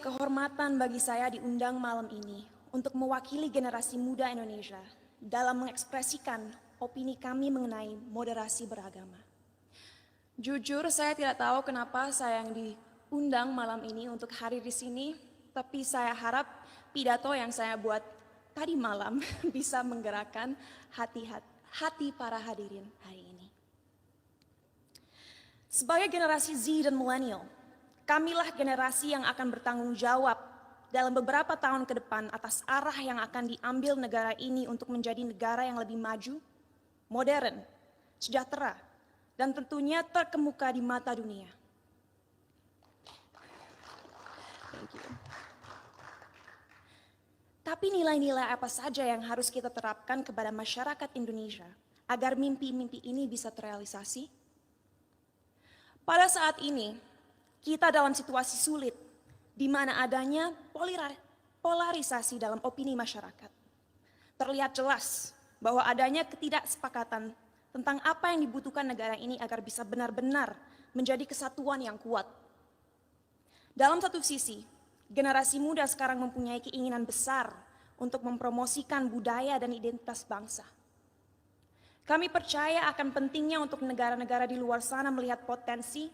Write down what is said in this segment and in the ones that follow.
kehormatan bagi saya diundang malam ini untuk mewakili generasi muda Indonesia dalam mengekspresikan opini kami mengenai moderasi beragama. Jujur, saya tidak tahu kenapa saya yang diundang malam ini untuk hadir di sini, tapi saya harap pidato yang saya buat tadi malam bisa menggerakkan hati para hadirin hari ini. Sebagai generasi Z dan milenial, kamilah generasi yang akan bertanggung jawab dalam beberapa tahun ke depan atas arah yang akan diambil negara ini untuk menjadi negara yang lebih maju, modern, sejahtera, dan tentunya terkemuka di mata dunia. Thank you. Tapi nilai-nilai apa saja yang harus kita terapkan kepada masyarakat Indonesia agar mimpi-mimpi ini bisa terrealisasi? Pada saat ini, kita dalam situasi sulit, di mana adanya polarisasi dalam opini masyarakat. Terlihat jelas bahwa adanya ketidaksepakatan tentang apa yang dibutuhkan negara ini agar bisa benar-benar menjadi kesatuan yang kuat. Dalam satu sisi, generasi muda sekarang mempunyai keinginan besar untuk mempromosikan budaya dan identitas bangsa. Kami percaya akan pentingnya untuk negara-negara di luar sana melihat potensi,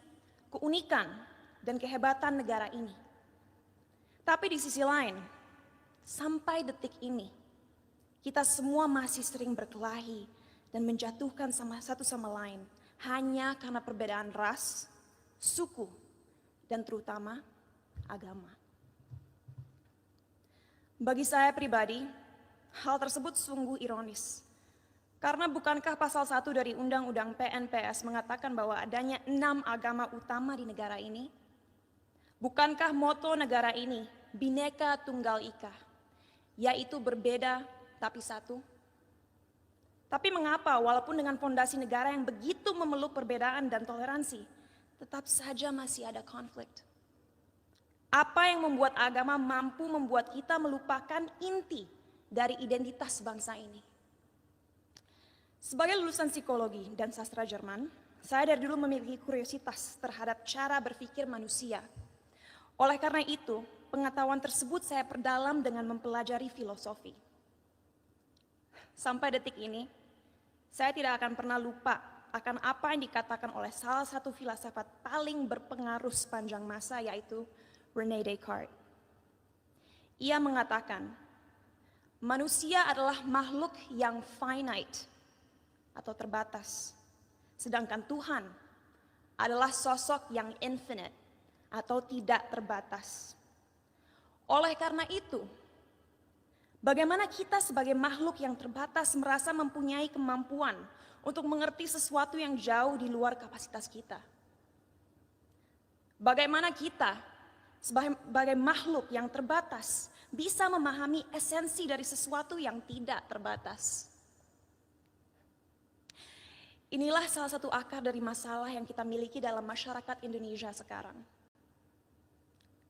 keunikan, dan kehebatan negara ini. Tapi di sisi lain, sampai detik ini, kita semua masih sering berkelahi dan menjatuhkan satu sama lain hanya karena perbedaan ras, suku, dan terutama agama. Bagi saya pribadi, hal tersebut sungguh ironis. Karena bukankah pasal 1 dari Undang-Undang PNPS mengatakan bahwa adanya 6 agama utama di negara ini? Bukankah moto negara ini Bhinneka Tunggal Ika, yaitu berbeda tapi satu? Tapi mengapa walaupun dengan fondasi negara yang begitu memeluk perbedaan dan toleransi, tetap saja masih ada konflik? Apa yang membuat agama mampu membuat kita melupakan inti dari identitas bangsa ini? Sebagai lulusan psikologi dan sastra Jerman, saya dari dulu memiliki kuriositas terhadap cara berpikir manusia. Oleh karena itu, pengetahuan tersebut saya perdalam dengan mempelajari filosofi. Sampai detik ini, saya tidak akan pernah lupa akan apa yang dikatakan oleh salah satu filsafat paling berpengaruh sepanjang masa, yaitu René Descartes. Ia mengatakan, manusia adalah makhluk yang finite atau terbatas, sedangkan Tuhan adalah sosok yang infinite atau tidak terbatas. Oleh karena itu, bagaimana kita sebagai makhluk yang terbatas merasa mempunyai kemampuan untuk mengerti sesuatu yang jauh di luar kapasitas kita? Bagaimana kita sebagai makhluk yang terbatas bisa memahami esensi dari sesuatu yang tidak terbatas? Inilah salah satu akar dari masalah yang kita miliki dalam masyarakat Indonesia sekarang.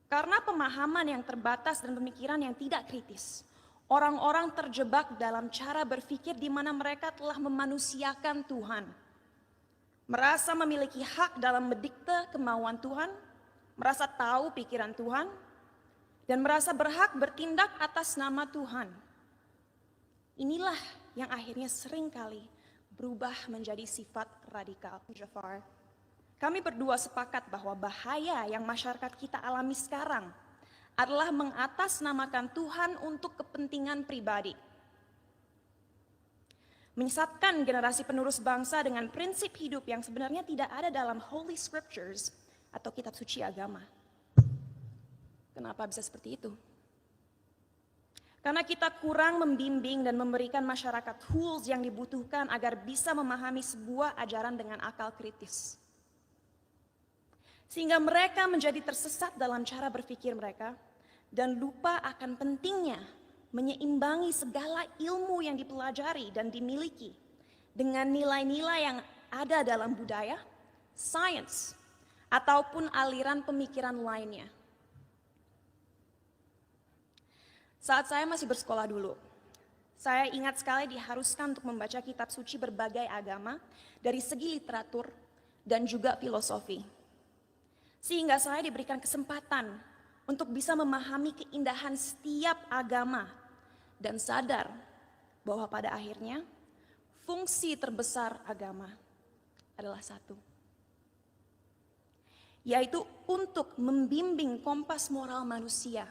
Karena pemahaman yang terbatas dan pemikiran yang tidak kritis, orang-orang terjebak dalam cara berpikir di mana mereka telah memanusiakan Tuhan. Merasa memiliki hak dalam mendikte kemauan Tuhan, merasa tahu pikiran Tuhan, dan merasa berhak bertindak atas nama Tuhan. Inilah yang akhirnya seringkali berubah menjadi sifat radikal. Jafar, kami berdua sepakat bahwa bahaya yang masyarakat kita alami sekarang adalah mengatasnamakan Tuhan untuk kepentingan pribadi. Menyesatkan generasi penerus bangsa dengan prinsip hidup yang sebenarnya tidak ada dalam Holy Scriptures atau kitab suci agama. Kenapa bisa seperti itu? Karena kita kurang membimbing dan memberikan masyarakat tools yang dibutuhkan agar bisa memahami sebuah ajaran dengan akal kritis. Sehingga mereka menjadi tersesat dalam cara berpikir mereka dan lupa akan pentingnya menyeimbangi segala ilmu yang dipelajari dan dimiliki dengan nilai-nilai yang ada dalam budaya, sains, ataupun aliran pemikiran lainnya. Saat saya masih bersekolah dulu, saya ingat sekali diharuskan untuk membaca kitab suci berbagai agama dari segi literatur dan juga filosofi. Sehingga saya diberikan kesempatan untuk bisa memahami keindahan setiap agama dan sadar bahwa pada akhirnya fungsi terbesar agama adalah satu, yaitu untuk membimbing kompas moral manusia,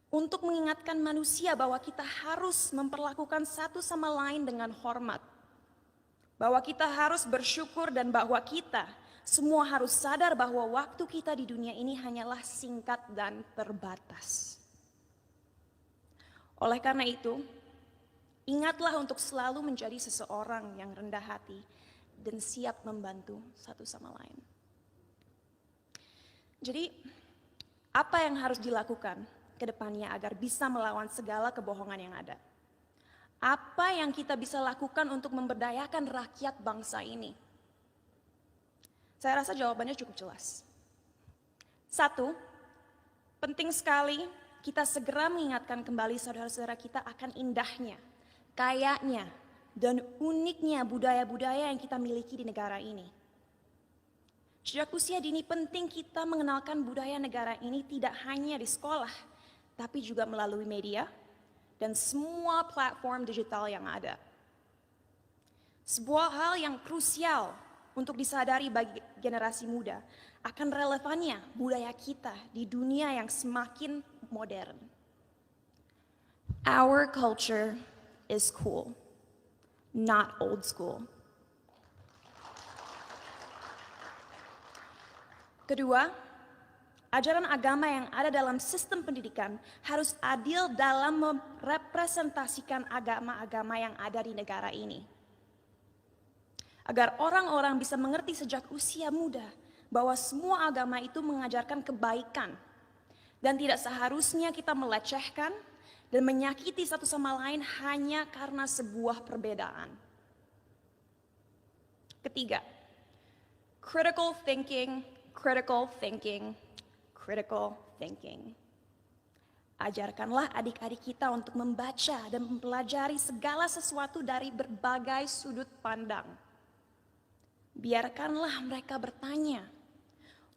untuk mengingatkan manusia bahwa kita harus memperlakukan satu sama lain dengan hormat, bahwa kita harus bersyukur, dan bahwa kita semua harus sadar bahwa waktu kita di dunia ini hanyalah singkat dan terbatas. Oleh karena itu, ingatlah untuk selalu menjadi seseorang yang rendah hati dan siap membantu satu sama lain. Jadi, apa yang harus dilakukan ke depannya agar bisa melawan segala kebohongan yang ada? Apa yang kita bisa lakukan untuk memberdayakan rakyat bangsa ini? Saya rasa jawabannya cukup jelas. Satu, penting sekali kita segera mengingatkan kembali saudara-saudara kita akan indahnya, kayanya, dan uniknya budaya-budaya yang kita miliki di negara ini. Sejak usia dini penting kita mengenalkan budaya negara ini tidak hanya di sekolah, tapi juga melalui media dan semua platform digital yang ada. Sebuah hal yang krusial untuk disadari bagi generasi muda akan relevannya budaya kita di dunia yang semakin modern. Our culture is cool, not old school. Kedua, ajaran agama yang ada dalam sistem pendidikan harus adil dalam merepresentasikan agama-agama yang ada di negara ini. Agar orang-orang bisa mengerti sejak usia muda bahwa semua agama itu mengajarkan kebaikan dan tidak seharusnya kita melecehkan dan menyakiti satu sama lain hanya karena sebuah perbedaan. Ketiga, critical thinking, critical thinking, critical thinking. Ajarkanlah adik-adik kita untuk membaca dan mempelajari segala sesuatu dari berbagai sudut pandang. Biarkanlah mereka bertanya.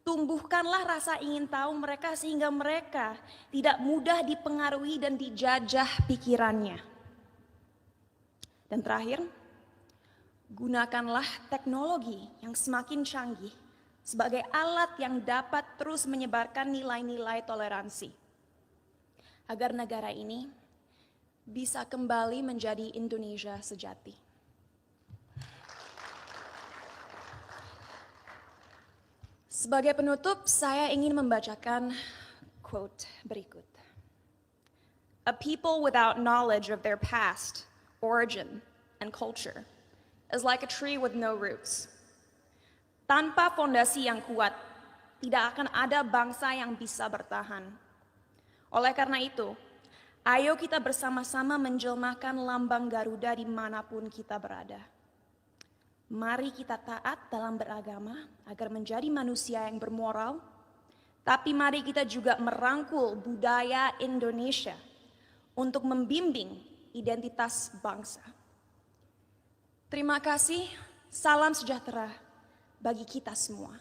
Tumbuhkanlah rasa ingin tahu mereka sehingga mereka tidak mudah dipengaruhi dan dijajah pikirannya. Dan terakhir, gunakanlah teknologi yang semakin canggih sebagai alat yang dapat terus menyebarkan nilai-nilai toleransi, agar negara ini bisa kembali menjadi Indonesia sejati. Sebagai penutup, saya ingin membacakan quote berikut. A people without knowledge of their past, origin, and culture is like a tree with no roots. Tanpa fondasi yang kuat, tidak akan ada bangsa yang bisa bertahan. Oleh karena itu, ayo kita bersama-sama menjelmakan lambang Garuda dimanapun kita berada. Mari kita taat dalam beragama agar menjadi manusia yang bermoral, tapi mari kita juga merangkul budaya Indonesia untuk membimbing identitas bangsa. Terima kasih, salam sejahtera bagi kita semua.